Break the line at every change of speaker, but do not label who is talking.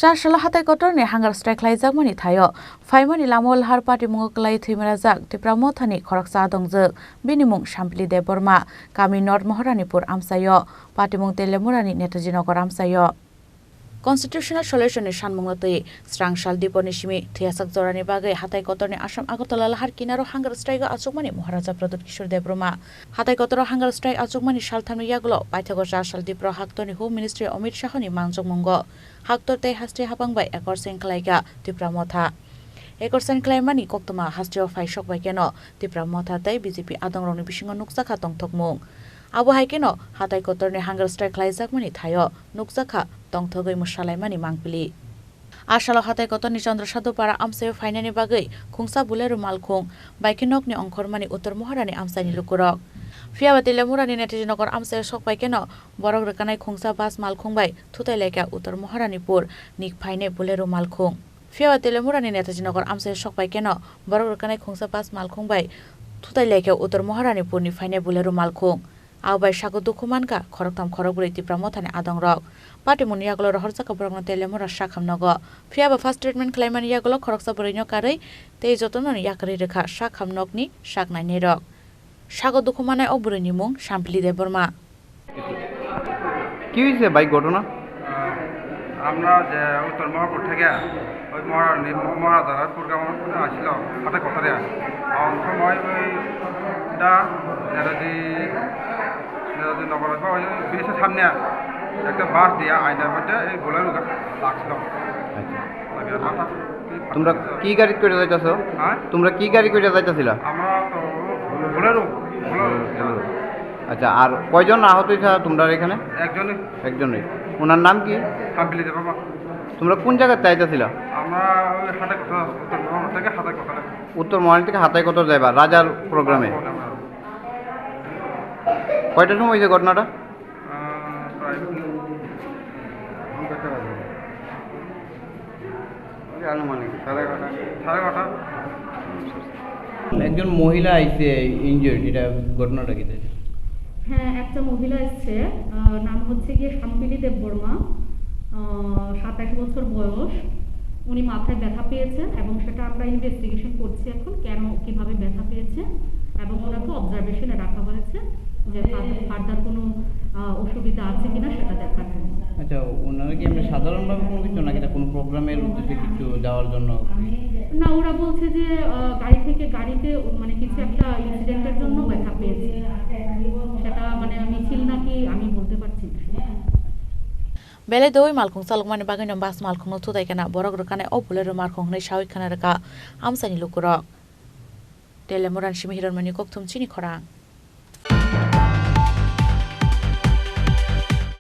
Shashala hatai kotorni hangar strike laijak mani thayo. Phaimani Lamao Lahar Patimungo Kwlaiwi Thowimwrajak Tripura thani Khoroksa Adongjwk binimung Shampli de Borma Kami North Mohoranipur amsayo Patimungo Telemurani Netaji Nogor amsayo. Constitutional solution ni shanmunglatui strangshal diponi shimi thiasak jorani bagai hatai kotorni Assam Agartala Lahar kinaro hangar strike achukmani Maharaja Pradut Kishore Debroma hatai kotoro hangar strike achukmani shalthamni yagulo paithago shal dipro haktoni Home Ministry Amit Shahoni Mangjomungo haktor tei hastri hapangbai ekor senklaiga Tripura motha ekor senklaimani koktoma hastrio faishok bai keno Tripura motha tei BJP adongrongni bisingo nuksakha tongthokmung abo haikeno hatai kotorni hangar strike laijakmani thayo nuksakha tongthogoi musalaimani mangpili Ashalo hatai kotorni Chandrasadupara amsayo Phainani bagai khungsa bulero malkhung baikinokni ongkhormani Uttor Moharani amsaini lukurok Fiaba Telemurani Netaji Nogor amsayo sokbai keno borok rekanai khungsa bas malkhungbai thutai leka Uttor Moharanipur nik phaine bulero malkhung Fiaba Telemurani Netaji Nogor amsayo sokbai keno borok rekanai khungsa bas malkhungbai thutai leka Uttor Moharanipur ni phaine bulero malkhung Aubai sago dukumanka khoroktam khorokburi Tripura mothani adongrok Patimungo yagulo rohorsa kaborokno Telemura sakhamnogo Fiaba first treatment Khwlaina yagulo khoroksa borino karai tei jotono yakari rekha sakhamnokni saknai nirok সাগো দুঃখমানায় অবরণী মুং শাম্পলি দেববর্মা
কি হয়েছে bike ঘটনা
আমরা যে উত্তর মহাপুর থেকে ওই মহারাজার প্রোগ্রাম আসছিল হাতে কথারে সময় ওইটা নেতাজি নগর ওই ব্রিজের সামনে একটা বাস দিয়ে আইনার মধ্যে এই গোলার লাগছিল
তোমরা কি গাড়ি করে যাইতাছো তোমরা কি গাড়ি করে যাইতাছিল
আমরা তো গোলারও
আচ্ছা আর কয়জন আহত হয়েছে তোমরা এখানে একজনই ওনার নাম কি
শাম্পলি দেববর্মা
তোমরা কোন জায়গাতে যাইতাছিল
আমরা ওই হাতে কথা উত্তর
উত্তর মহারানী
মহাপুর থেকে হাতে কথা
থেকে হাতাই কত যাইবা রাজার প্রোগ্রামে কয়টার সময় হয়েছে ঘটনাটা একজন মহিলা আইছে ইনজুর্ড এটা ঘটনাটা কি
হ্যাঁ একটা মহিলা এসছে নাম হচ্ছে গিয়ে শাম্পলি দেববর্মা 27 বছর বয়স উনি মাথায় ব্যথা পেয়েছেন এবং সেটা আমরা ইনভেস্টিগেশন করছি এখন কেন কিভাবে ব্যথা পেয়েছে এবং ওনাকে অবজারভেশনে রাখা হয়েছে যে ফার্দার কোনো অসুবিধা আছে কিনা সেটা দেখার জন্য
আচ্ছা ওনারা কি আমরা সাধারণভাবে কোনো কিছু নাকি কোনো প্রোগ্রামের উদ্দেশ্যে কিছু যাওয়ার জন্য
না ওরা বলছে যে গাড়ি থেকে গাড়িতে মানে কিছু একটা ইনসিডেন্টের জন্য ব্যথা পেয়েছে সেটা মানে মিছিল নাকি আমি বলতে পারছি না
Bele doi malkhung salukmani bagino bas malkhung thutai kana borok rokane o bulero malkhung nei shawik khana raka amsani lukurok Telemuran shimi hiranmani kokthum Chini Khorang